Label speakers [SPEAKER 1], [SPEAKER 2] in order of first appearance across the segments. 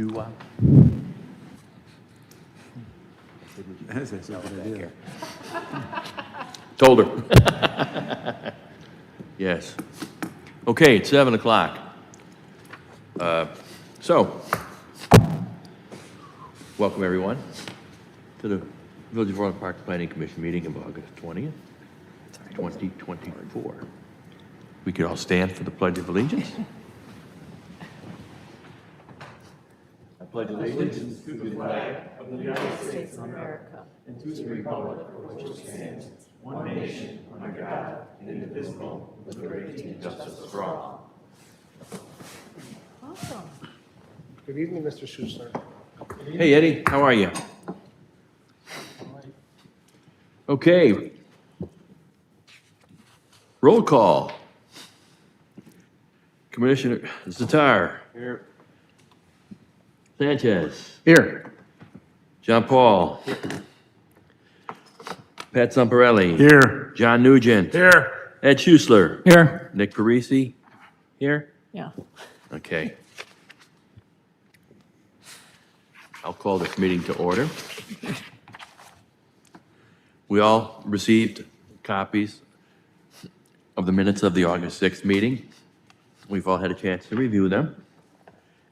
[SPEAKER 1] you,
[SPEAKER 2] That's a good idea.
[SPEAKER 1] told her. Yes. Okay, it's 7 o'clock. So, welcome everyone to the Village of Orland Park Planning Commission meeting of August 20th, 2024. We could all stand for the Pledge of Allegiance. I pledge allegiance to the flag of the United States of America and to the republic for which it stands, one nation, under God, indivisible, with liberty and justice for all.
[SPEAKER 3] Awesome.
[SPEAKER 4] Good evening, Mr. Schuster.
[SPEAKER 1] Hey, Eddie, how are you? Okay. Roll call. Commissioner Zatar. Here. Sanchez.
[SPEAKER 4] Here.
[SPEAKER 1] John Paul. Pat Zamparelli.
[SPEAKER 4] Here.
[SPEAKER 1] John Nugent.
[SPEAKER 4] Here.
[SPEAKER 1] Ed Schussler.
[SPEAKER 4] Here.
[SPEAKER 1] Nick Parisi. Here?
[SPEAKER 3] Yeah.
[SPEAKER 1] Okay. I'll call this meeting to order. We all received copies of the minutes of the August 6th meeting. We've all had a chance to review them.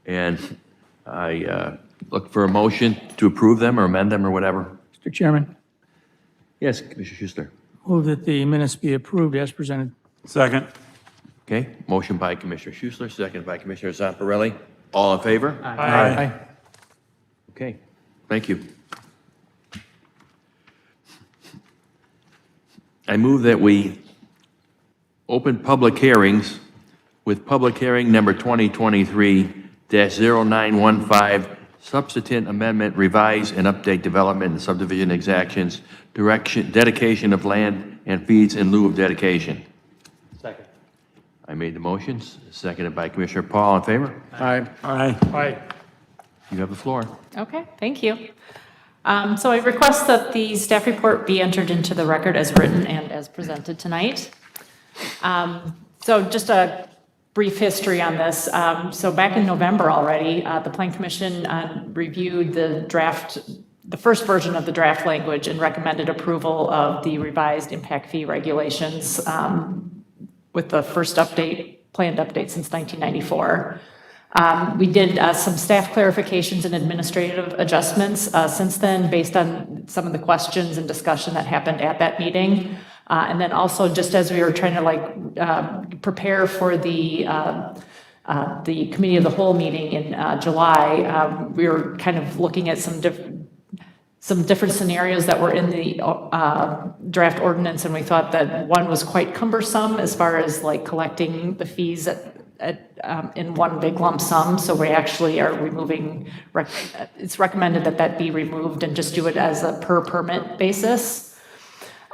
[SPEAKER 1] And I look for a motion to approve them or amend them or whatever.
[SPEAKER 5] Mr. Chairman,
[SPEAKER 1] Yes, Commissioner Schuster.
[SPEAKER 5] move that the minutes be approved as presented.
[SPEAKER 2] Second.
[SPEAKER 1] Okay, motion by Commissioner Schuster, second by Commissioner Zamparelli. All in favor?
[SPEAKER 5] Aye.
[SPEAKER 1] Okay, thank you. I move that we open public hearings with public hearing number 2023-0915, substantive amendment, revise and update development and subdivision exactions, dedication of land and fees in lieu of dedication.
[SPEAKER 4] Second.
[SPEAKER 1] I made the motions, seconded by Commissioner Paul. In favor?
[SPEAKER 4] Aye.
[SPEAKER 2] Aye.
[SPEAKER 4] Aye.
[SPEAKER 1] You have the floor.
[SPEAKER 3] Okay, thank you. So I request that the staff report be entered into the record as written and as presented tonight. So just a brief history on this. So back in November already, the Plan Commission reviewed the first version of the draft language and recommended approval of the revised impact fee regulations with the first planned update since 1994. We did some staff clarifications and administrative adjustments since then based on some of the questions and discussion that happened at that meeting. And then also just as we were trying to prepare for the committee of the whole meeting in July, we were kind of looking at some different scenarios that were in the draft ordinance, and we thought that one was quite cumbersome as far as collecting the fees in one big lump sum. So we actually are removing, it's recommended that that be removed and just do it as a per permit basis.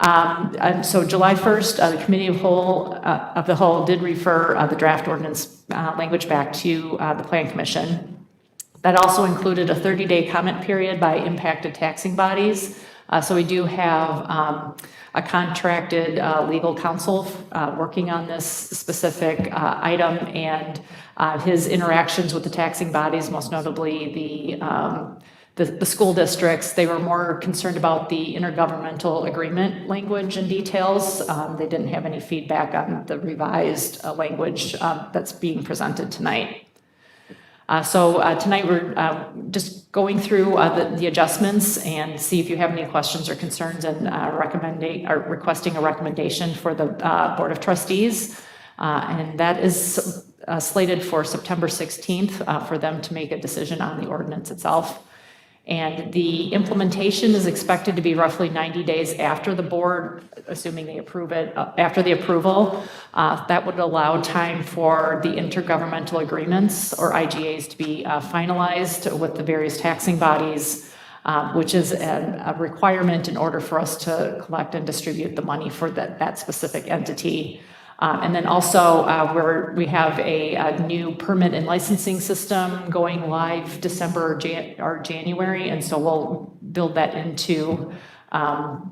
[SPEAKER 3] And so July 1st, the Committee of the Whole did refer the draft ordinance language back to the Plan Commission. That also included a 30-day comment period by impacted taxing bodies. So we do have a contracted legal counsel working on this specific item, and his interactions with the taxing bodies, most notably the school districts, they were more concerned about the intergovernmental agreement language and details. They didn't have any feedback on the revised language that's being presented tonight. So tonight we're just going through the adjustments and see if you have any questions or concerns, and requesting a recommendation for the Board of Trustees. And that is slated for September 16th for them to make a decision on the ordinance itself. And the implementation is expected to be roughly 90 days after the board, assuming they approve it, after the approval. That would allow time for the intergovernmental agreements, or IGAs, to be finalized with the various taxing bodies, which is a requirement in order for us to collect and distribute the money for that specific entity. And then also we have a new permit and licensing system going live December or January, and so we'll build that into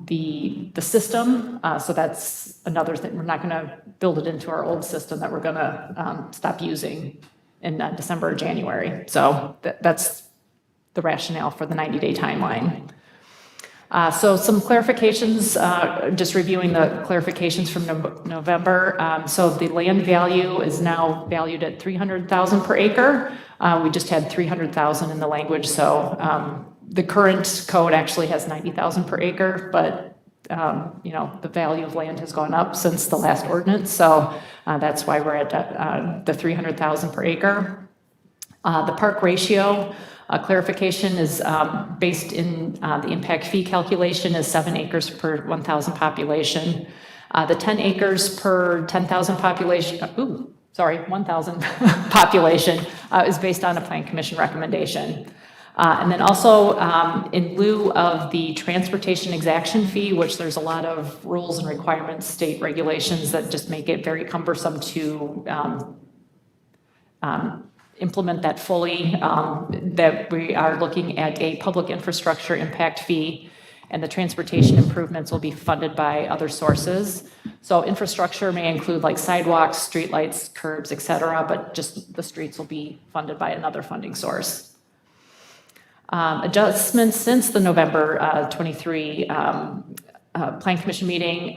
[SPEAKER 3] the system. So that's another thing. We're not going to build it into our old system that we're going to stop using in December or January. So that's the rationale for the 90-day timeline. So some clarifications, just reviewing the clarifications from November. So the land value is now valued at $300,000 per acre. We just had $300,000 in the language, so the current code actually has $90,000 per acre, but you know, the value of land has gone up since the last ordinance, so that's why we're at the $300,000 per acre. The park ratio clarification is based in the impact fee calculation is 7 acres per 1,000 population. The 10 acres per 10,000 population, 1,000 population is based on a plan commission recommendation. And then also in lieu of the transportation exaction fee, which there's a lot of rules and requirements, state regulations that just make it very cumbersome to implement that fully, that we are looking at a public infrastructure impact fee, and the transportation improvements will be funded by other sources. So infrastructure may include like sidewalks, streetlights, curbs, et cetera, but just the streets will be funded by another funding source. Adjustments since the November 23 Plan Commission meeting,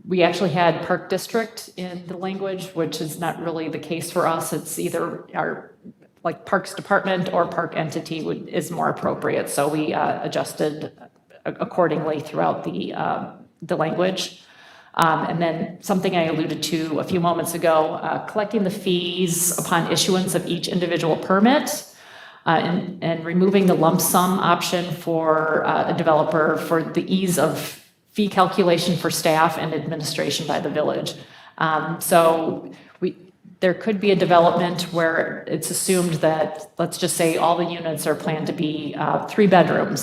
[SPEAKER 3] we actually had Park District in the language, which is not really the case for us. It's either our like Parks Department or Park Entity is more appropriate. So we adjusted accordingly throughout the language. And then something I alluded to a few moments ago, collecting the fees upon issuance of each individual permit. And removing the lump sum option for a developer for the ease of fee calculation for staff and administration by the village. So there could be a development where it's assumed that, let's just say all the units are planned to be 3-bedroom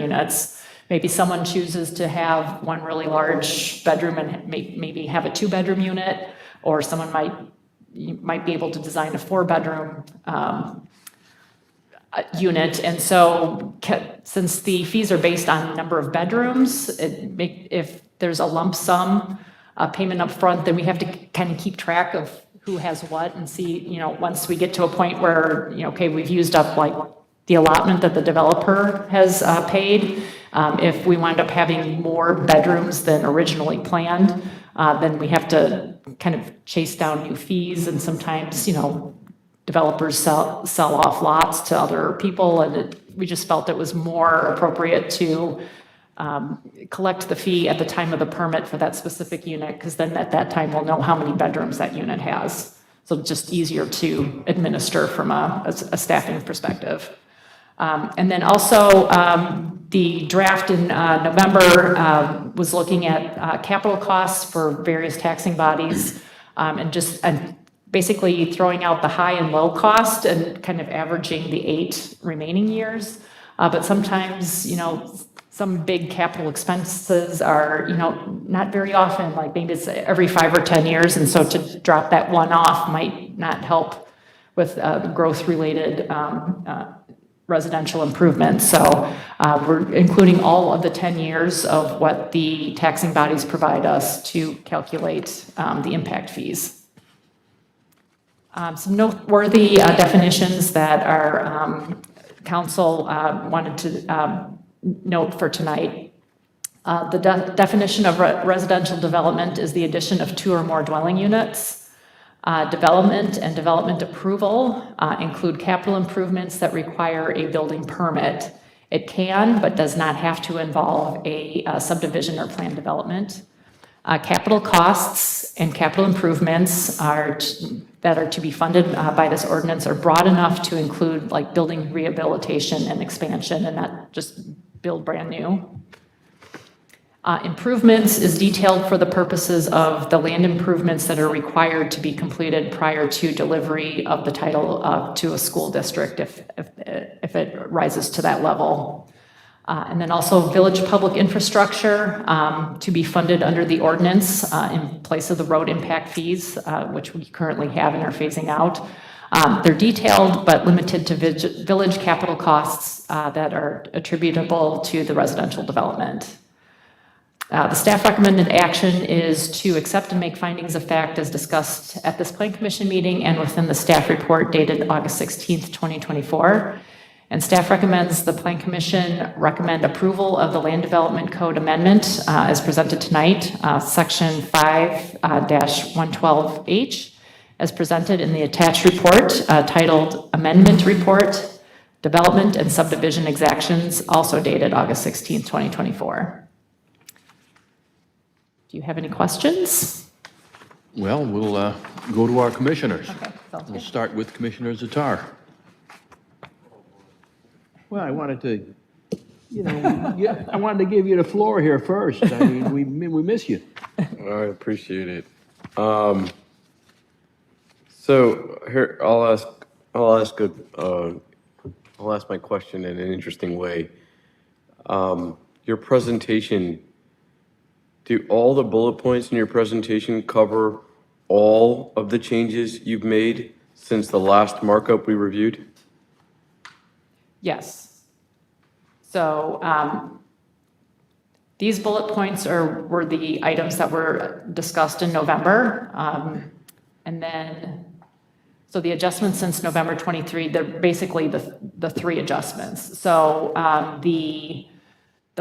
[SPEAKER 3] units. Maybe someone chooses to have one really large bedroom and maybe have a 2-bedroom unit, or someone might be able to design a 4-bedroom unit. And so since the fees are based on number of bedrooms, if there's a lump sum payment up front, then we have to kind of keep track of who has what and see, you know, once we get to a point where, you know, okay, we've used up like the allotment that the developer has paid. If we wind up having more bedrooms than originally planned, then we have to kind of chase down new fees, and sometimes, you know, developers sell off lots to other people, and we just felt it was more appropriate to collect the fee at the time of the permit for that specific unit, because then at that time we'll know how many bedrooms that unit has. So just easier to administer from a staffing perspective. And then also the draft in November was looking at capital costs for various taxing bodies, and basically throwing out the high and low cost and kind of averaging the 8 remaining years. But sometimes, you know, some big capital expenses are, you know, not very often, like maybe it's every 5 or 10 years. And so to drop that one off might not help with growth-related residential improvements. So we're including all of the 10 years of what the taxing bodies provide us to calculate the impact fees. Some noteworthy definitions that our council wanted to note for tonight. The definition of residential development is the addition of 2 or more dwelling units. Development and development approval include capital improvements that require a building permit. It can, but does not have to involve a subdivision or plan development. Capital costs and capital improvements that are to be funded by this ordinance are broad enough to include like building rehabilitation and expansion, and not just build brand new. Improvements is detailed for the purposes of the land improvements that are required to be completed prior to delivery of the title to a school district if it rises to that level. And then also village public infrastructure to be funded under the ordinance in place of the road impact fees, which we currently have and are phasing out. They're detailed but limited to village capital costs that are attributable to the residential development. The staff recommended action is to accept and make findings of fact as discussed at this Plan Commission meeting and within the staff report dated August 16th, 2024. And staff recommends the Plan Commission recommend approval of the Land Development Code amendment as presented tonight, Section 5-112H, as presented in the attached report titled Amendment Report, Development and Subdivision Exactions, also dated August 16th, 2024. Do you have any questions?
[SPEAKER 1] Well, we'll go to our commissioners.
[SPEAKER 3] Okay, sounds
[SPEAKER 1] We'll
[SPEAKER 3] good.
[SPEAKER 1] start with Commissioner Zatar. Well, I wanted to, I wanted to give you the floor here first. I mean, we miss you.
[SPEAKER 6] I appreciate it. So here, I'll ask my question in an interesting way. Your presentation, do all the bullet points in your presentation cover all of the changes you've made since the last markup we reviewed?
[SPEAKER 3] Yes. So these bullet points were the items that were discussed in November. And then, so the adjustments since November 23, they're basically the three adjustments. So the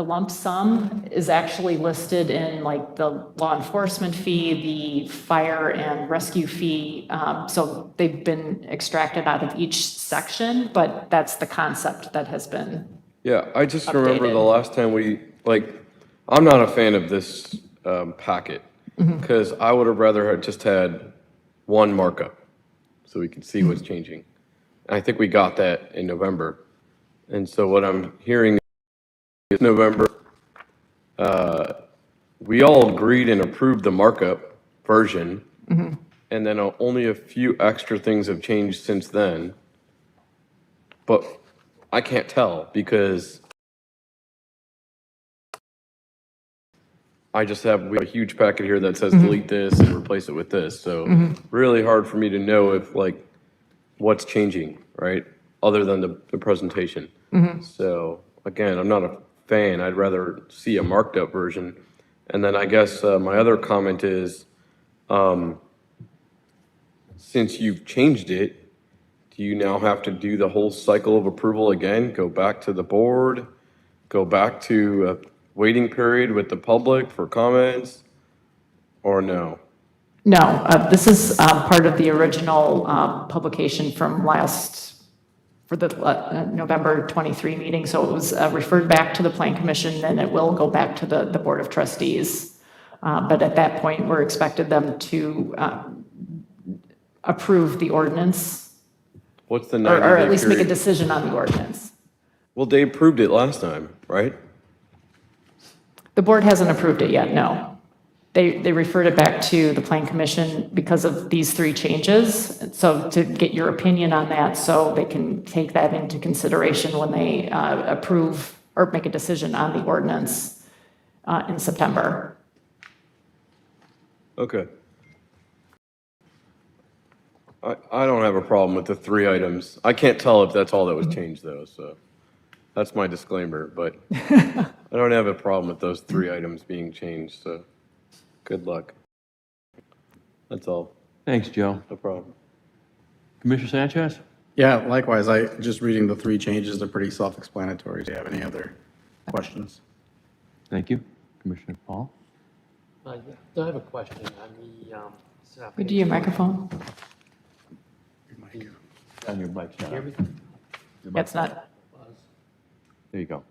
[SPEAKER 3] lump sum is actually listed in like the law enforcement fee, the fire and rescue fee. So they've been extracted out of each section, but that's the concept that has been.
[SPEAKER 6] Yeah, I just remember
[SPEAKER 3] Updated.
[SPEAKER 6] the last time I'm not a fan of this packet, because I would have rather had just had one markup, so we could see what's changing. And I think we got that in November. And so what I'm hearing is November, we all agreed and approved the markup version, and then only a few extra things have changed since then. But I can't tell because we have a huge packet here that says delete this and replace it with this. So really hard for me to know if what's changing, right? Other than the presentation. So again, I'm not a fan. I'd rather see a marked up version. And then I guess my other comment is, since you've changed it, do you now have to do the whole cycle of approval again? Go back to the board, go back to a waiting period with the public for comments, or no?
[SPEAKER 3] No, this is part of the original publication from for the November 23 meeting. So it was referred back to the Plan Commission, and it will go back to the Board of Trustees. But at that point, we're expected them to approve the ordinance,
[SPEAKER 6] What's the
[SPEAKER 3] or
[SPEAKER 6] 90-day
[SPEAKER 3] at least make a
[SPEAKER 6] period?
[SPEAKER 3] decision on the ordinance.
[SPEAKER 6] Well, they approved it last time, right?
[SPEAKER 3] The board hasn't approved it yet, no. They referred it back to the Plan Commission because of these three changes. So to get your opinion on that, so they can take that into consideration when they approve or make a decision on the ordinance in September.
[SPEAKER 6] Okay. I don't have a problem with the three items. I can't tell if that's all that was changed though, so that's my disclaimer, but I don't have a problem with those three items being changed, so good luck. That's all,
[SPEAKER 1] Thanks, Joe.
[SPEAKER 6] no problem.
[SPEAKER 1] Commissioner Sanchez?
[SPEAKER 7] Yeah, likewise, just reading the three changes, they're pretty self-explanatory. Do you have any other questions?
[SPEAKER 1] Thank you. Commissioner Paul?
[SPEAKER 4] Yeah, I have a question on the.
[SPEAKER 3] Would you do your microphone?
[SPEAKER 1] On your mic,
[SPEAKER 4] Hear me?
[SPEAKER 3] That's not,
[SPEAKER 1] There you go.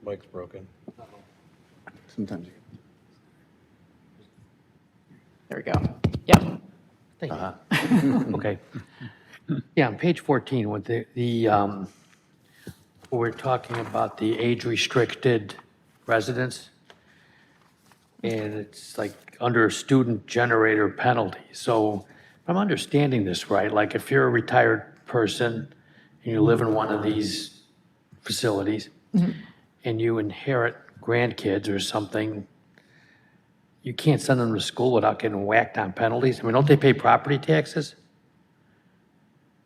[SPEAKER 6] Mic's broken.
[SPEAKER 7] Sometimes you.
[SPEAKER 3] there we go. Yep.
[SPEAKER 4] Thank you. Okay. Yeah, on page 14, with we're talking about the age-restricted residents, and it's like under student generator penalty. So if I'm understanding this right, like if you're a retired person and you live in one of these facilities and you inherit grandkids or something, you can't send them to school without getting whacked on penalties? I mean, don't they pay property taxes?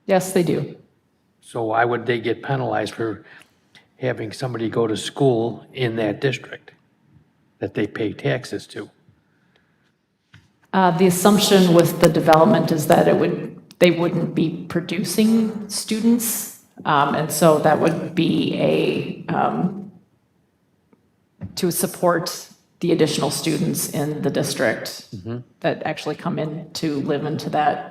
[SPEAKER 3] Yes, they do.
[SPEAKER 4] So why would they get penalized for having somebody go to school in that district? that they pay taxes to.
[SPEAKER 3] The assumption with the development is that they wouldn't be producing students. And so that would be to support the additional students in the district that actually come in to live into that,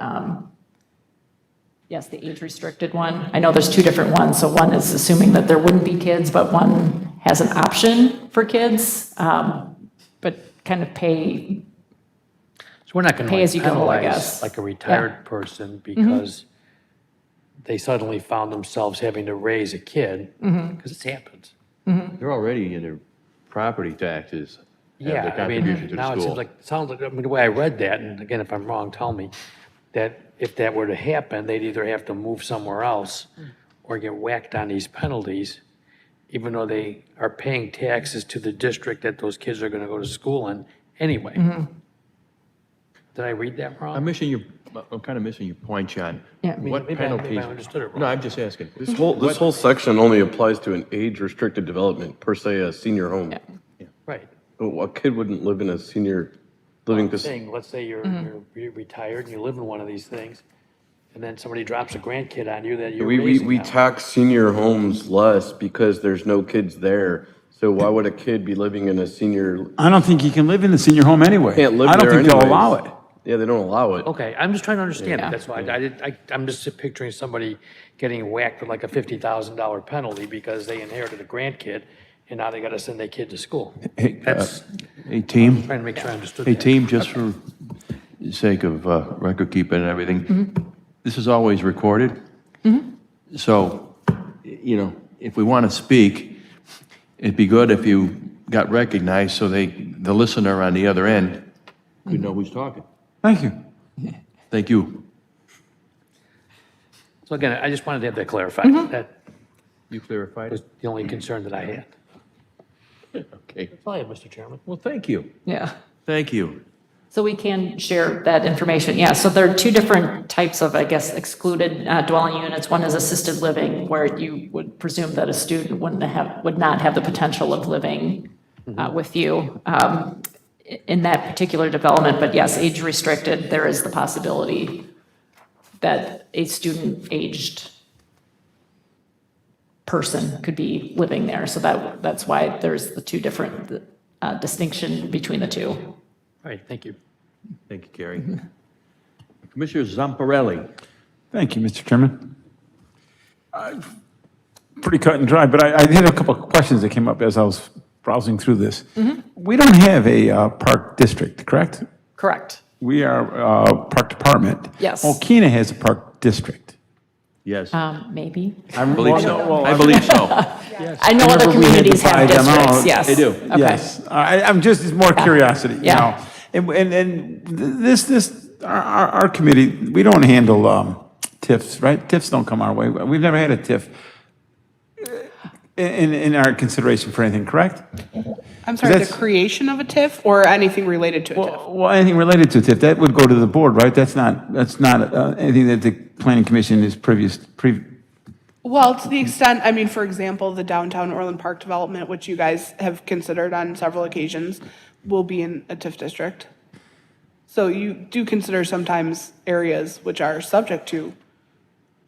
[SPEAKER 3] yes, the age-restricted one. I know there's two different ones, so one is assuming that there wouldn't be kids, but one has an option for kids, but kind of pay.
[SPEAKER 4] So we're not going
[SPEAKER 3] Pay
[SPEAKER 4] to
[SPEAKER 3] as you go, I
[SPEAKER 4] penalize
[SPEAKER 3] guess.
[SPEAKER 4] like a retired person because they suddenly found themselves having to raise a kid, because it's happened.
[SPEAKER 1] They're already in their property taxes. have their
[SPEAKER 4] Yeah, I
[SPEAKER 1] contribution
[SPEAKER 4] mean,
[SPEAKER 1] to the
[SPEAKER 4] now it
[SPEAKER 1] school.
[SPEAKER 4] sounds like, I mean, the way I read that, and again, if I'm wrong, tell me, that if that were to happen, they'd either have to move somewhere else or get whacked on these penalties, even though they are paying taxes to the district that those kids are gonna go to school in anyway. Did I read that wrong?
[SPEAKER 1] I'm kind of missing your point, John.
[SPEAKER 3] Yeah.
[SPEAKER 1] What
[SPEAKER 4] Maybe I
[SPEAKER 1] penalties?
[SPEAKER 4] understood it wrong.
[SPEAKER 1] No, I'm just asking.
[SPEAKER 6] This whole section only applies to an age-restricted development, per se, a senior home.
[SPEAKER 4] Right.
[SPEAKER 6] A kid wouldn't live in a senior living
[SPEAKER 4] I'm
[SPEAKER 6] facility.
[SPEAKER 4] saying, let's say you're retired and you live in one of these things, and then somebody drops a grandkid on you that you're
[SPEAKER 6] We
[SPEAKER 4] raising now.
[SPEAKER 6] tax senior homes less because there's no kids there. So why would a kid be living in a senior,
[SPEAKER 2] I don't think you can live in the senior home anyway.
[SPEAKER 6] can't live
[SPEAKER 2] I don't
[SPEAKER 6] there
[SPEAKER 2] think they'll
[SPEAKER 6] anyways.
[SPEAKER 2] allow it.
[SPEAKER 6] Yeah, they don't allow it.
[SPEAKER 4] Okay, I'm just trying to understand
[SPEAKER 3] Yeah.
[SPEAKER 4] it, that's why, I'm just picturing somebody getting whacked with like a $50,000 penalty because they inherited a grandkid, and now they gotta send their kid to school.
[SPEAKER 1] Hey,
[SPEAKER 4] That's,
[SPEAKER 1] Hey, team,
[SPEAKER 4] trying to make sure I understood
[SPEAKER 1] hey,
[SPEAKER 4] that.
[SPEAKER 1] team, just for the sake of record keeping and everything, this is always recorded. So, if we want to speak, it'd be good if you got recognized so the listener on the other end could know who's talking.
[SPEAKER 2] Thank you.
[SPEAKER 1] Thank you.
[SPEAKER 4] So again, I just wanted to have that clarified, that
[SPEAKER 1] You clarified
[SPEAKER 4] was
[SPEAKER 1] it?
[SPEAKER 4] the only concern that I had.
[SPEAKER 1] Okay.
[SPEAKER 4] That's all I have, Mr. Chairman.
[SPEAKER 1] Well, thank you.
[SPEAKER 3] Yeah.
[SPEAKER 1] Thank you.
[SPEAKER 3] So we can share that information. Yeah, so there are two different types of, I guess, excluded dwelling units. One is assisted living, where you would presume that a student would not have the potential of living with you in that particular development. But yes, age restricted, there is the possibility that a student-aged person could be living there. So that's why there's the two different distinction between the two.
[SPEAKER 4] All right, thank you.
[SPEAKER 1] Thank you, Gary. Commissioner Zamparelli.
[SPEAKER 2] Thank you, Mr. Chairman. Pretty cut and dry, but I had a couple of questions that came up as I was browsing through this. We don't have a park district, correct?
[SPEAKER 3] Correct.
[SPEAKER 2] We are park department.
[SPEAKER 3] Yes.
[SPEAKER 2] Well, Keena has a park district.
[SPEAKER 1] Yes,
[SPEAKER 3] Maybe.
[SPEAKER 1] I believe so. I believe so.
[SPEAKER 3] I know other
[SPEAKER 2] Whenever we had to
[SPEAKER 3] communities have
[SPEAKER 2] buy them
[SPEAKER 3] districts,
[SPEAKER 2] out,
[SPEAKER 3] yes.
[SPEAKER 1] They do.
[SPEAKER 3] Okay.
[SPEAKER 2] Yes, I'm just, it's more curiosity, you
[SPEAKER 3] Yeah.
[SPEAKER 2] know? And our committee, we don't handle TIFs, right? TIFs don't come our way. We've never had a TIF in our consideration for anything, correct?
[SPEAKER 8] I'm sorry, the
[SPEAKER 2] That's-
[SPEAKER 8] creation of a TIF or anything related to a TIF?
[SPEAKER 2] Well, anything related to TIF, that would go to the board, right? That's not anything that the planning commission is
[SPEAKER 8] Well, to the extent, I mean, for example, the downtown Orland Park development, which you guys have considered on several occasions, will be in a TIF district. So you do consider sometimes areas which are subject to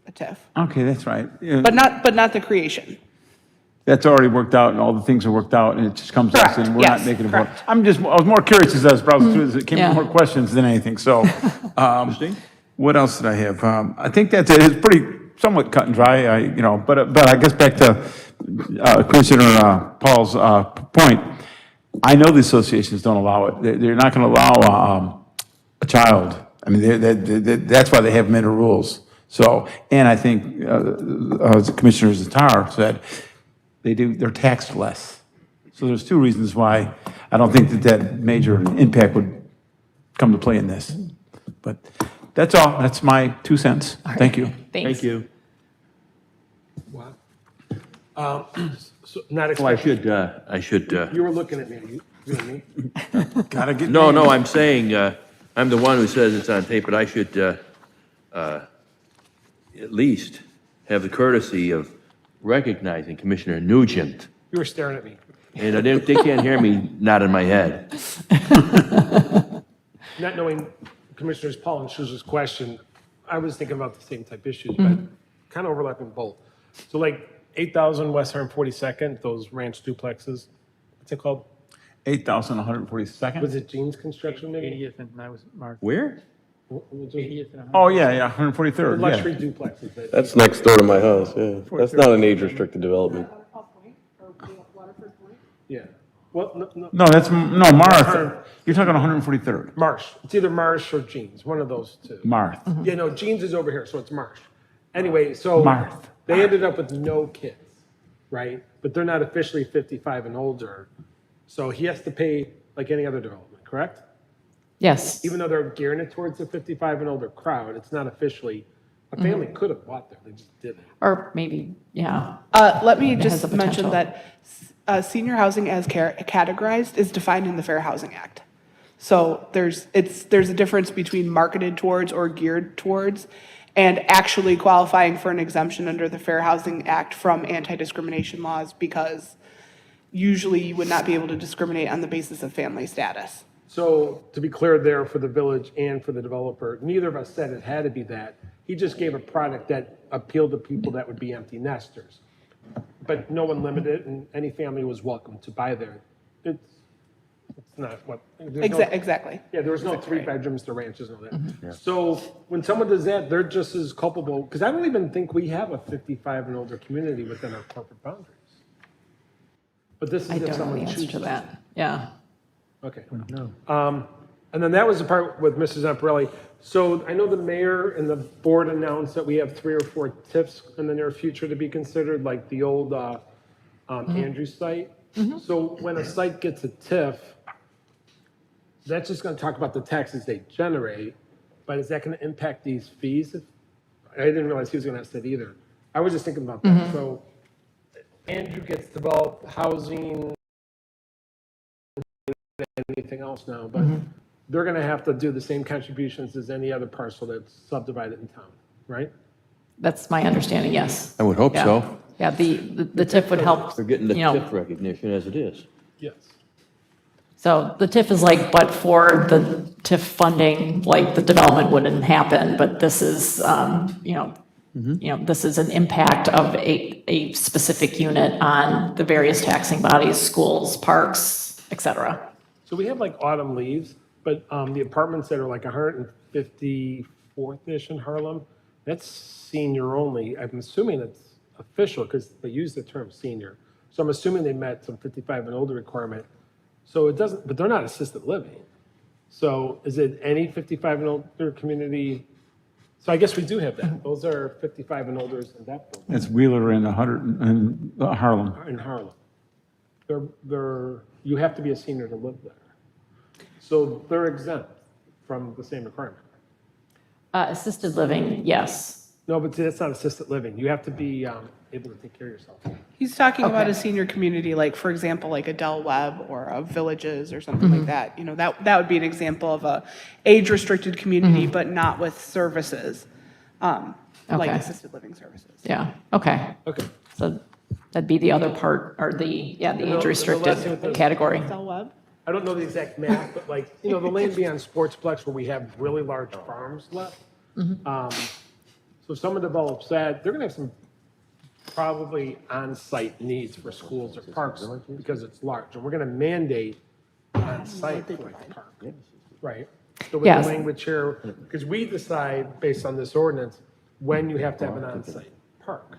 [SPEAKER 8] a TIF,
[SPEAKER 2] Okay, that's right. Yeah,
[SPEAKER 8] but not the creation.
[SPEAKER 2] That's already worked out and all the things are worked out and it just comes to us
[SPEAKER 8] Correct,
[SPEAKER 2] and we're not
[SPEAKER 8] yes,
[SPEAKER 2] making a vote.
[SPEAKER 8] correct.
[SPEAKER 2] I was more curious as I was browsing through this. It came
[SPEAKER 3] Yeah.
[SPEAKER 2] with more questions than anything, so.
[SPEAKER 1] Christine?
[SPEAKER 2] What else did I have? I think that's it. It's pretty, somewhat cut and dry, but I guess back to Commissioner Paul's point. I know the associations don't allow it. They're not going to allow a child. I mean, that's why they have them in the rules. So, and I think, as Commissioner Zatar said, they're taxed less. So there's two reasons why I don't think that major impact would come to play in this. But that's all. That's my 2 cents. Thank you.
[SPEAKER 3] Thanks.
[SPEAKER 1] Thank you.
[SPEAKER 9] So, not
[SPEAKER 1] Oh, I
[SPEAKER 9] expecting,
[SPEAKER 1] should,
[SPEAKER 9] you were looking at me, you and me?
[SPEAKER 2] Gotta get.
[SPEAKER 1] no, I'm saying, I'm the one who says it's on tape, but I should at least have the courtesy of recognizing Commissioner Nugent.
[SPEAKER 9] You were staring at me.
[SPEAKER 1] And they can't hear me nodding my head.
[SPEAKER 9] Not knowing Commissioners Paul and Souza's question, I was thinking about the same type issues, but kind of overlapping both. So like 8,000 West 142nd, those ranch duplexes, what's it called?
[SPEAKER 2] 8,142nd?
[SPEAKER 9] Was it Gene's Construction maybe?
[SPEAKER 5] 80th and I was marked.
[SPEAKER 1] Where?
[SPEAKER 5] 80th and
[SPEAKER 2] Oh, yeah, 143rd,
[SPEAKER 9] Luxury
[SPEAKER 2] yeah.
[SPEAKER 9] duplexes.
[SPEAKER 6] That's next door to my house, yeah. That's not an age-restricted development.
[SPEAKER 9] Yeah. Well, no,
[SPEAKER 2] No, no, Marth. You're talking 143rd.
[SPEAKER 9] Marsh. It's either Marsh or Gene's, one of those two.
[SPEAKER 2] Marth.
[SPEAKER 9] Yeah, no, Gene's is over here, so it's Marsh. Anyway, so
[SPEAKER 2] Marth.
[SPEAKER 9] they ended up with no kids, right? But they're not officially 55 and older. So he has to pay like any other development, correct?
[SPEAKER 3] Yes.
[SPEAKER 9] Even though they're gearing it towards the 55 and older crowd, it's not officially, a family could have bought there, they just didn't.
[SPEAKER 3] Or maybe, yeah.
[SPEAKER 8] Let me
[SPEAKER 3] has
[SPEAKER 8] just
[SPEAKER 3] the
[SPEAKER 8] mention
[SPEAKER 3] potential.
[SPEAKER 8] that senior housing as categorized is defined in the Fair Housing Act. So there's a difference between marketed towards or geared towards and actually qualifying for an exemption under the Fair Housing Act from anti-discrimination laws, because usually you would not be able to discriminate on the basis of family status.
[SPEAKER 9] So to be clear there for the village and for the developer, neither of us said it had to be that. He just gave a product that appealed to people that would be empty nesters. But no one limited it, and any family was welcome to buy there. It's not what. there's no-
[SPEAKER 8] Exactly.
[SPEAKER 9] Yeah, there was no 3 bedrooms to ranches and all that. So when someone does that, they're just as culpable, because I don't even think we have a 55 and older community within our corporate boundaries. But this is
[SPEAKER 3] I
[SPEAKER 9] if
[SPEAKER 3] don't know
[SPEAKER 9] someone
[SPEAKER 3] the answer
[SPEAKER 9] chooses
[SPEAKER 3] to that. Yeah.
[SPEAKER 9] Okay. And then that was the part with Mrs. Zamparelli. So I know the mayor and the board announced that we have 3 or 4 TIFs in the near future to be considered, like the old Andrews site. So when a site gets a TIF, that's just going to talk about the taxes they generate, but is that going to impact these fees? I didn't realize he was going to ask that either. I was just thinking about that. So Andrew gets developed housing, anything else now, but they're going to have to do the same contributions as any other parcel that's subdivided in town, right?
[SPEAKER 3] That's my understanding, yes.
[SPEAKER 1] I would hope
[SPEAKER 3] Yeah.
[SPEAKER 1] so.
[SPEAKER 3] Yeah, the TIF would help,
[SPEAKER 1] They're getting the
[SPEAKER 3] you know,
[SPEAKER 1] TIF recognition as it is.
[SPEAKER 9] Yes.
[SPEAKER 3] so the TIF is like, but for the TIF funding, like the development wouldn't happen, but this is, this is an impact of a specific unit on the various taxing bodies, schools, parks, et cetera.
[SPEAKER 9] So we have like autumn leaves, but the apartments that are like 154th-ish in Harlem, that's senior only. I'm assuming it's official because they use the term senior. So I'm assuming they met some 55 and older requirement. So it doesn't, but they're not assisted living. So is it any 55 and older community? So I guess we do have that. Those are 55 and olders in that building,
[SPEAKER 2] It's Wheeler and 100 in Harlem.
[SPEAKER 9] in Harlem. You have to be a senior to live there. So they're exempt from the same requirement.
[SPEAKER 3] Assisted living, yes.
[SPEAKER 9] No, but see, that's not assisted living. You have to be able to take care of yourself.
[SPEAKER 8] He's talking about
[SPEAKER 3] Okay.
[SPEAKER 8] a senior community, like, for example, like a Del Webb or a Villages or something like that. You know, that would be an example of a age-restricted community, but not with services, like
[SPEAKER 3] Okay.
[SPEAKER 8] assisted living services.
[SPEAKER 3] Yeah, okay.
[SPEAKER 9] Okay.
[SPEAKER 3] So that'd be the other part, or the
[SPEAKER 9] the last thing with
[SPEAKER 3] age-restricted
[SPEAKER 9] the-
[SPEAKER 3] category.
[SPEAKER 8] Del Webb?
[SPEAKER 9] I don't know the exact math, but like, the land beyond Sportsplex where we have really large farms left. So if someone develops that, they're gonna have some probably on-site needs for schools or parks because it's large. And we're gonna mandate on-site for the park, right? So with
[SPEAKER 3] Yes.
[SPEAKER 9] the language here, because we decide based on this ordinance, when you have to have an on-site park.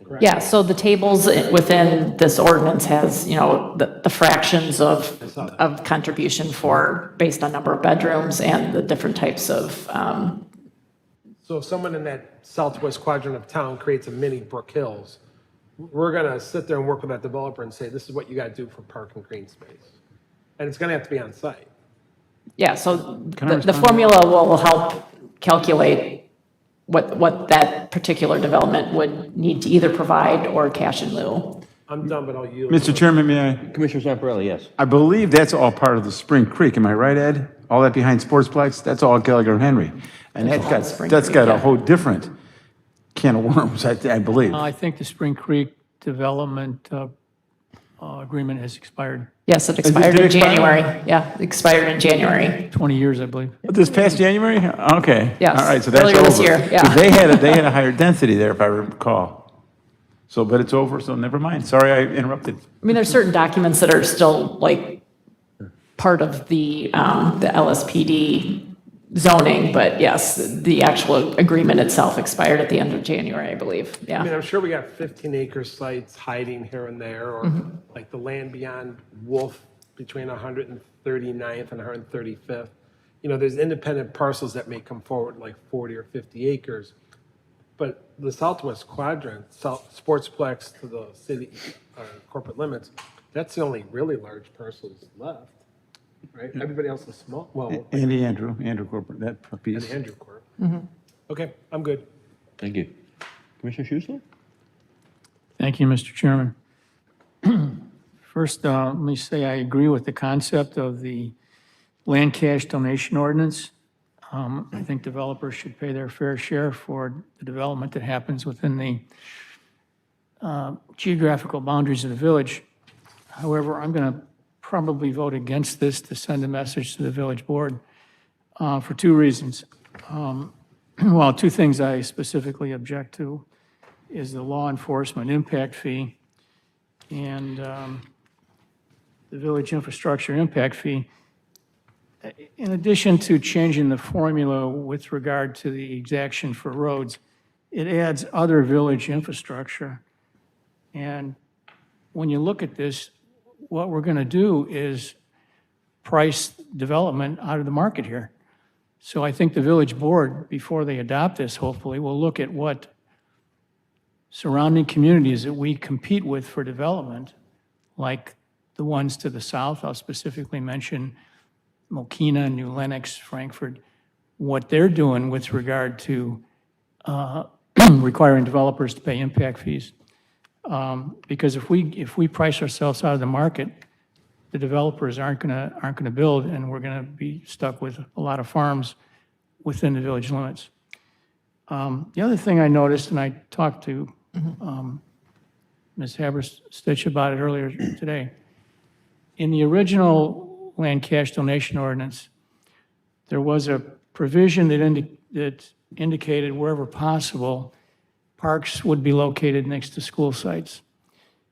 [SPEAKER 9] correct?
[SPEAKER 3] Yeah, so the tables within this ordinance has, the fractions of contribution for, based on number of bedrooms and the different types of,
[SPEAKER 9] So if someone in that southwest quadrant of town creates a mini Brook Hills, we're gonna sit there and work with that developer and say, this is what you gotta do for park and green space. And it's gonna have to be on site.
[SPEAKER 3] yeah, so
[SPEAKER 2] Can I
[SPEAKER 3] the
[SPEAKER 2] respond?
[SPEAKER 3] formula will help calculate what that particular development would need to either provide or cash in lieu.
[SPEAKER 9] I'm done, but I'll yield.
[SPEAKER 2] Mr. Chairman, may I?
[SPEAKER 1] Commissioner Zamparelli, yes.
[SPEAKER 2] I believe that's all part of the Spring Creek, am I right, Ed? All that behind Sportsplex, that's all Gallagher Henry. And
[SPEAKER 3] Spring
[SPEAKER 2] that's
[SPEAKER 3] Creek,
[SPEAKER 2] got a
[SPEAKER 3] yeah.
[SPEAKER 2] whole different can of worms, I believe.
[SPEAKER 5] I think the Spring Creek development agreement has expired,
[SPEAKER 3] Yes, it
[SPEAKER 2] it
[SPEAKER 3] expired in
[SPEAKER 2] expire?
[SPEAKER 3] January. Yeah, it expired in January.
[SPEAKER 5] 20 years, I believe.
[SPEAKER 2] This past January? Okay.
[SPEAKER 3] Yes,
[SPEAKER 2] All right, so that's over.
[SPEAKER 3] earlier this year, yeah.
[SPEAKER 2] 'Cause they had a higher density there, if I recall. So, but it's over, so never mind. Sorry I interrupted.
[SPEAKER 3] I mean, there's certain documents that are still like part of the LSPD zoning, but yes, the actual agreement itself expired at the end of January, I believe,
[SPEAKER 9] I mean,
[SPEAKER 3] yeah.
[SPEAKER 9] I'm sure we got 15-acre sites hiding here and there, or like the land beyond Wolf between 139th and 135th. You know, there's independent parcels that may come forward, like 40 or 50 acres. But the southwest quadrant, Sportsplex to the city corporate limits, that's the only really large parcels left, right? Everybody else is small, well,
[SPEAKER 2] Andrew Corporate, that
[SPEAKER 9] and
[SPEAKER 2] piece.
[SPEAKER 9] Andrew Corp. Okay, I'm good.
[SPEAKER 1] Thank you. Commissioner Schussler?
[SPEAKER 5] Thank you, Mr. Chairman. First, let me say I agree with the concept of the land cash donation ordinance. I think developers should pay their fair share for the development that happens within the geographical boundaries of the village. However, I'm going to probably vote against this to send a message to the village board for two reasons. Well, two things I specifically object to is the law enforcement impact fee and the village infrastructure impact fee. In addition to changing the formula with regard to the exaction for roads, it adds other village infrastructure. And when you look at this, what we're going to do is price development out of the market here. So I think the village board, before they adopt this, hopefully, will look at what surrounding communities that we compete with for development, like the ones to the south. I'll specifically mention Mokina, New Lenox, Frankfurt, what they're doing with regard to requiring developers to pay impact fees. Because if we price ourselves out of the market, the developers aren't gonna build, and we're gonna be stuck with a lot of farms within the village limits. The other thing I noticed, and I talked to Ms. Haberstich about it earlier today, in the original land cash donation ordinance, there was a provision that indicated wherever possible, parks would be located next to school sites.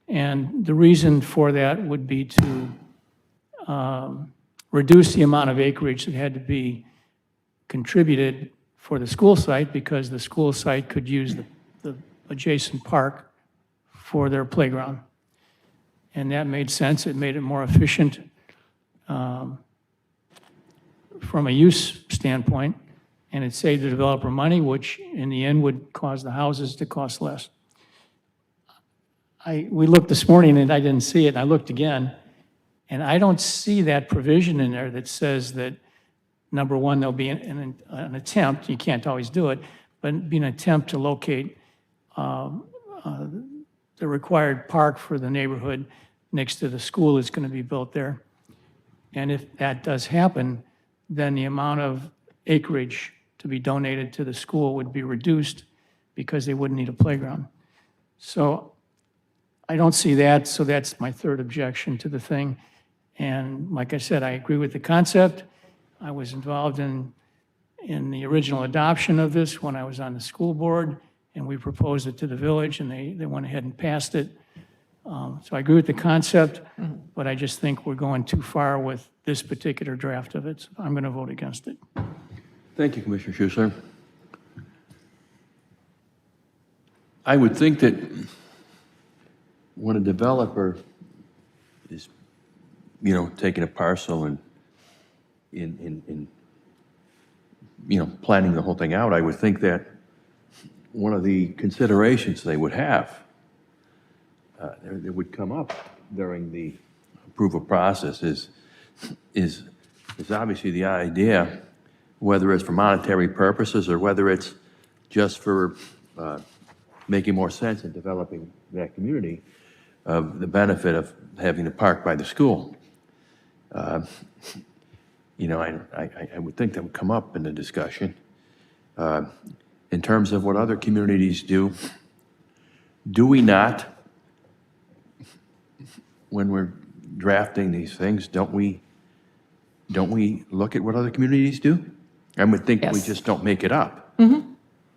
[SPEAKER 5] And the reason for that would be to reduce the amount of acreage that had to be contributed for the school site, because the school site could use the adjacent park for their playground. And that made sense. It made it more efficient from a use standpoint, and it saved the developer money, which in the end would cause the houses to cost less. We looked this morning and I didn't see it, and I looked again, and I don't see that provision in there that says that, number one, there'll be an attempt, you can't always do it, but be an attempt to locate the required park for the neighborhood next to the school that's going to be built there. And if that does happen, then the amount of acreage to be donated to the school would be reduced because they wouldn't need a playground. So I don't see that, so that's my third objection to the thing. And like I said, I agree with the concept. I was involved in the original adoption of this when I was on the school board, and we proposed it to the village, and they went ahead and passed it. So I agree with the concept, but I just think we're going too far with this particular draft of it. So I'm going to vote against it.
[SPEAKER 1] Thank you, Commissioner Schussler. I would think that when a developer is, taking a parcel and in planning the whole thing out, I would think that one of the considerations they would have that would come up during the approval process is obviously the idea, whether it's for monetary purposes or whether it's just for making more sense in developing that community, of the benefit of having a park by the school. I would think that would come up in the discussion. In terms of what other communities do we not when we're drafting these things, don't we look at what other communities do? I would think we
[SPEAKER 3] Yes.
[SPEAKER 1] just don't make it up.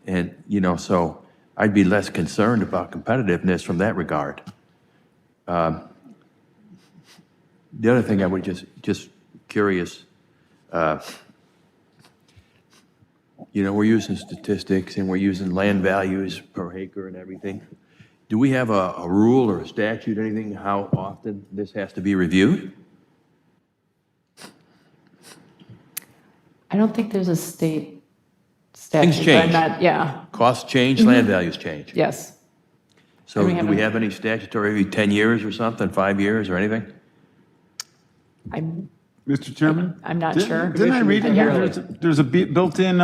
[SPEAKER 1] And, so I'd be less concerned about competitiveness from that regard. The other thing I would just curious, we're using statistics and we're using land values per acre and everything. Do we have a rule or a statute, anything, how often this has to be reviewed?
[SPEAKER 3] I don't think there's a state
[SPEAKER 1] Things
[SPEAKER 3] statute.
[SPEAKER 1] change.
[SPEAKER 3] Yeah,
[SPEAKER 1] Costs change, land values change.
[SPEAKER 3] yes.
[SPEAKER 1] So
[SPEAKER 3] And we
[SPEAKER 1] do we
[SPEAKER 3] haven't-
[SPEAKER 1] have any statutory, every 10 years or something, 5 years or anything?
[SPEAKER 3] I'm
[SPEAKER 2] Mr. Chairman?
[SPEAKER 3] I'm not
[SPEAKER 2] Didn't-
[SPEAKER 3] sure.
[SPEAKER 2] Didn't I read in here,
[SPEAKER 3] Yeah.
[SPEAKER 2] there's a built-in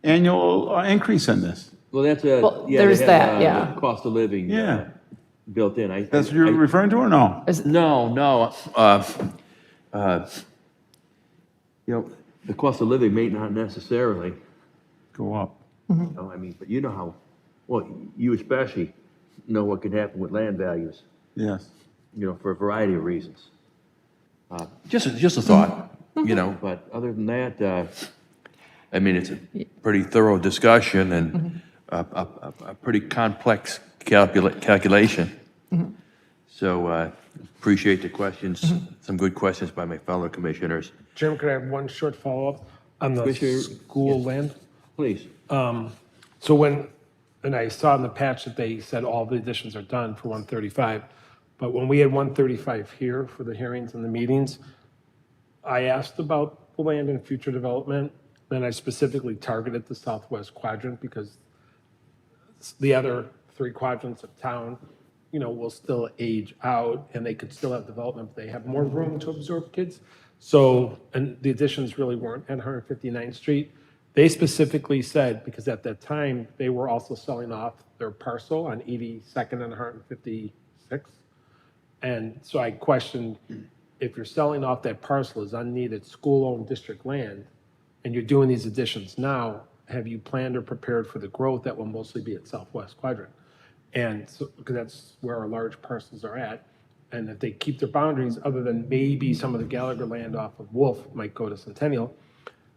[SPEAKER 2] annual increase in this?
[SPEAKER 1] Well, that's
[SPEAKER 3] Well, yeah, they there's have, that, yeah.
[SPEAKER 1] Cost of living.
[SPEAKER 2] Yeah.
[SPEAKER 1] Built in.
[SPEAKER 2] That's what you're referring to, or no?
[SPEAKER 1] No. The cost of living may not necessarily,
[SPEAKER 2] Go up.
[SPEAKER 1] but you know how, well, you especially know what can happen with land values,
[SPEAKER 2] Yes.
[SPEAKER 1] for a variety of reasons. Just a thought, but other than that, it's a pretty thorough discussion and a pretty complex calculation. So appreciate the questions, some good questions by my fellow commissioners.
[SPEAKER 9] Jim, could I have one short follow-up on the
[SPEAKER 1] Commissioner-
[SPEAKER 9] school land?
[SPEAKER 1] Please.
[SPEAKER 9] So and I saw in the patch that they said all the additions are done for 135, but when we had 135 here for the hearings and the meetings, I asked about the land and future development, then I specifically targeted the southwest quadrant because the other 3 quadrants of town, will still age out and they could still have development, but they have more room to absorb kids. So, and the additions really weren't at 159th Street. They specifically said, because at that time, they were also selling off their parcel on 82nd and 156th. And so I questioned, if you're selling off that parcel as unneeded school-owned district land, and you're doing these additions now, have you planned or prepared for the growth that will mostly be at Southwest Quadrant? And so, because that's where our large parcels are at. And if they keep their boundaries, other than maybe some of the Gallagher land off of Wolf might go to Centennial.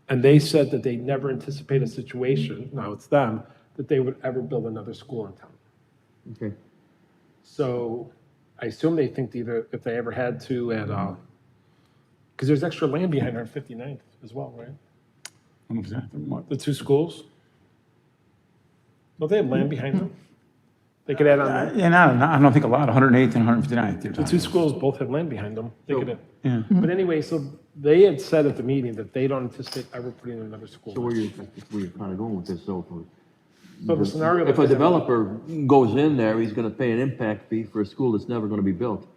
[SPEAKER 9] And they said that they never anticipate a situation, now it's them, that they would ever build another school in town.
[SPEAKER 1] Okay.
[SPEAKER 9] So I assume they think either if they ever had to at, because there's extra land behind our 59th as well, right? The 2 schools? Don't they have land behind them? They could add on,
[SPEAKER 2] And I don't think a lot, 108th and 159th. you're
[SPEAKER 9] the 2
[SPEAKER 2] talking.
[SPEAKER 9] schools both have land behind them. They could,
[SPEAKER 2] Yeah.
[SPEAKER 9] but anyway, so they had said at the meeting that they don't anticipate ever putting in another school.
[SPEAKER 1] So where you're kind of going with this, so
[SPEAKER 9] So the scenario.
[SPEAKER 1] if a developer goes in there, he's gonna pay an impact fee for a school that's never gonna be built.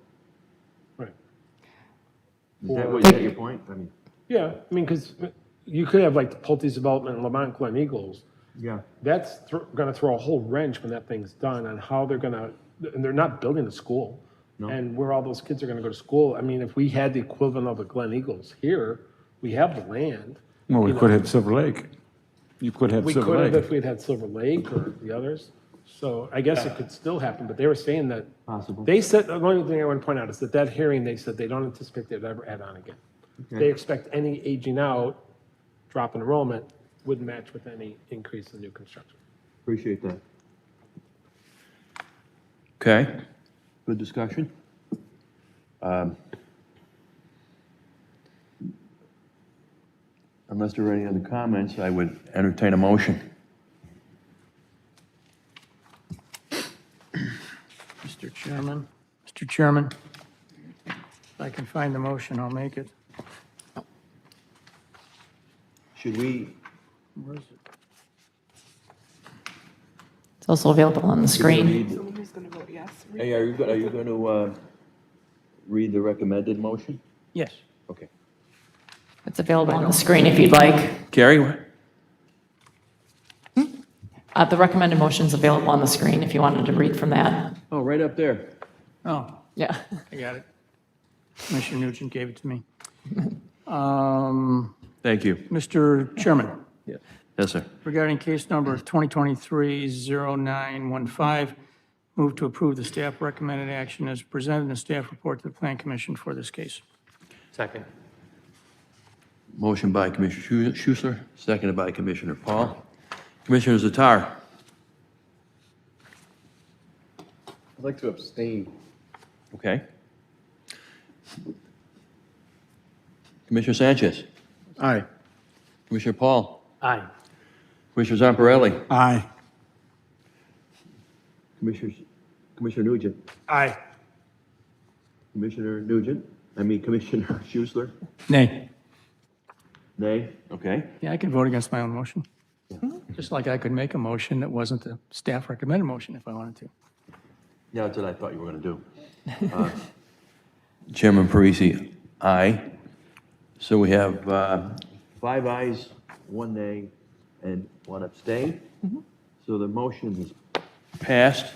[SPEAKER 9] Right.
[SPEAKER 1] Is that your point?
[SPEAKER 9] Yeah, because you could have like the Pulte's development in Lamont Glen Eagles.
[SPEAKER 1] Yeah.
[SPEAKER 9] That's gonna throw a whole wrench when that thing's done on how they're gonna, and they're not building a school.
[SPEAKER 1] No.
[SPEAKER 9] And where all those kids are gonna go to school. If we had the equivalent of the Glen Eagles here, we have the land.
[SPEAKER 2] Well, we
[SPEAKER 9] You know,
[SPEAKER 2] could have Silver Lake. You could have
[SPEAKER 9] We
[SPEAKER 2] Silver
[SPEAKER 9] could have
[SPEAKER 2] Lake.
[SPEAKER 9] if we'd had Silver Lake or the others. So I guess it could still happen, but they were saying that.
[SPEAKER 1] Possible.
[SPEAKER 9] They said, the only thing I want to point out is that hearing, they said they don't anticipate they'd ever add on again. They expect any aging out, drop in enrollment, would match with any increase in new construction.
[SPEAKER 1] Appreciate that. Okay, good discussion. Unless there are any other comments, I would entertain a motion.
[SPEAKER 5] Mr. Chairman, if I can find the motion, I'll make it.
[SPEAKER 1] Should we,
[SPEAKER 5] Where is it?
[SPEAKER 3] It's also available on the screen.
[SPEAKER 8] Someone who's going to vote yes.
[SPEAKER 1] hey, are you going to read the recommended motion?
[SPEAKER 5] Yes.
[SPEAKER 1] Okay.
[SPEAKER 3] It's available on the screen if you'd like.
[SPEAKER 1] Carrie?
[SPEAKER 3] The recommended motion is available on the screen if you wanted to read from that.
[SPEAKER 1] Oh, right up there.
[SPEAKER 5] Oh,
[SPEAKER 3] Yeah.
[SPEAKER 5] I got it. Commissioner Nugent gave it to me.
[SPEAKER 1] Thank you.
[SPEAKER 5] Mr. Chairman,
[SPEAKER 1] Yes, sir.
[SPEAKER 5] regarding case number 2023-0915, Move to approve the staff recommended action as presented in the staff report to the Plan Commission for this case.
[SPEAKER 4] Second.
[SPEAKER 1] Motion by Commissioner Schussler, seconded by Commissioner Paul. Commissioner Zatar.
[SPEAKER 6] I'd like to abstain.
[SPEAKER 1] Okay. Commissioner Sanchez.
[SPEAKER 7] Aye.
[SPEAKER 1] Commissioner Paul.
[SPEAKER 4] Aye.
[SPEAKER 1] Commissioner Zamparelli.
[SPEAKER 2] Aye.
[SPEAKER 1] Commissioner Nugent.
[SPEAKER 9] Aye.
[SPEAKER 1] Commissioner Schussler.
[SPEAKER 5] Nay.
[SPEAKER 1] Nay. Okay.
[SPEAKER 5] Yeah, I can vote against my own motion. Just like I could make a motion that wasn't the staff recommended motion if I wanted to.
[SPEAKER 1] Yeah, that's what I thought you were going to do. Chairman Parisi, aye. So we have 5 ayes, 1 nay, and 1 abstain. So the motion is passed,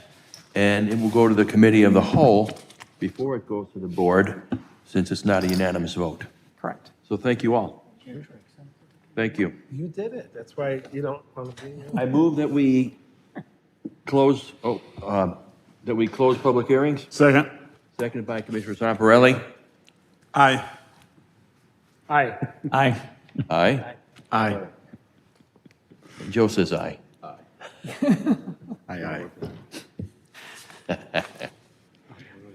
[SPEAKER 1] and it will go to the committee of the whole before it goes to the board, since it's not a unanimous vote.
[SPEAKER 5] Correct.
[SPEAKER 1] So thank you all. Thank you.
[SPEAKER 9] You did it. That's why you don't want to be.
[SPEAKER 1] I move that we close, public hearings.
[SPEAKER 2] Second.
[SPEAKER 1] Seconded by Commissioner Zamparelli.
[SPEAKER 2] Aye.
[SPEAKER 9] Aye.
[SPEAKER 5] Aye.
[SPEAKER 1] Aye.
[SPEAKER 7] Aye.
[SPEAKER 1] Joe says aye.
[SPEAKER 7] Aye, aye.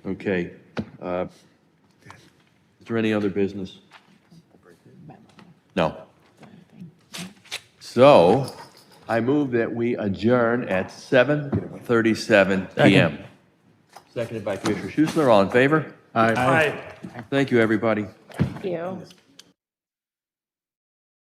[SPEAKER 1] Okay. Is there any other business? No. So I move that we adjourn at 7:37 PM. Seconded by Commissioner Schussler. All in favor?
[SPEAKER 7] Aye.
[SPEAKER 9] Aye.
[SPEAKER 1] Thank you, everybody.
[SPEAKER 3] Thank you.